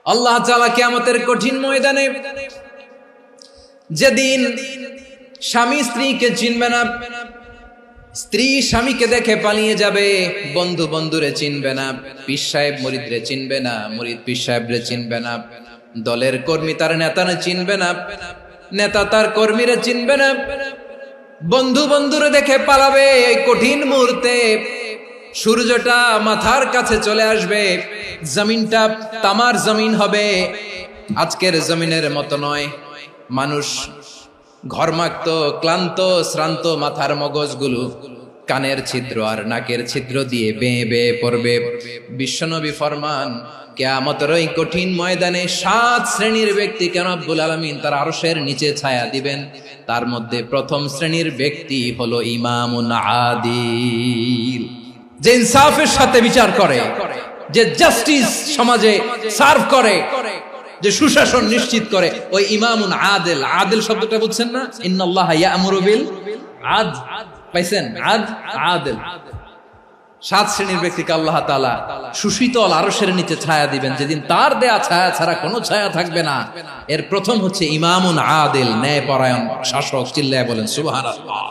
আল্লাহ তাআলা কিয়ামতের কঠিন ময়দানে যেদিন স্বামী স্ত্রীকে চিনবে না, স্ত্রী স্বামীকে দেখে পালিয়ে যাবে, বন্ধু বন্ধুরে চিনবে না, পীর সাহেব মুরিদরে চিনবে না, মুরিদ পীর সাহেবরে চিনবে না, দলের কর্মী তার নেতারে চিনবে না, নেতা তার কর্মীরে চিনবে না, বন্ধু বন্ধুরে দেখে পালাবে। এই কঠিন মুহূর্তে সূর্যটা মাথার কাছে চলে আসবে, জমিনটা তামার জমিন হবে, আজকের জমিনের মতো নয়। মানুষ ঘর্মাক্ত, ক্লান্ত, শ্রান্ত মাথার মগজগুলো কানের ছিদ্র আর নাকের ছিদ্র দিয়ে বেয়ে বেয়ে পড়বে। বিশ্বনবী ফরমান, কিয়ামতের ওই কঠিন ময়দানে 7 শ্রেণীর ব্যক্তিকে রব্বুল আলামিন তার আরশের নিচে ছায়া দিবেন। তার মধ্যে প্রথম শ্রেণীর ব্যক্তি হলো ইমামুন আদিল, যে ইনসাফের সাথে বিচার করে, যে জাস্টিস সমাজে সার্ভ করে, যে সুশাসন নিশ্চিত করে, ওই ইমামুন আদিল। আদিল শব্দটা বুঝছেন না? ইন্নাল্লাহা ইয়া'মুরু বিল আদল, পাইছেন? আদিল। 7 শ্রেণীর ব্যক্তিকে আল্লাহ তাআলা সুশীতল আরশের নিচে ছায়া দিবেন, যেদিন তার দেয়া ছায়া ছাড়া কোনো ছায়া থাকবে না। এর প্রথম হচ্ছে ইমামুন আদিল, ন্যায়পরায়ণ শাসক। চিল্লায় বলেন সুবহানাল্লাহ।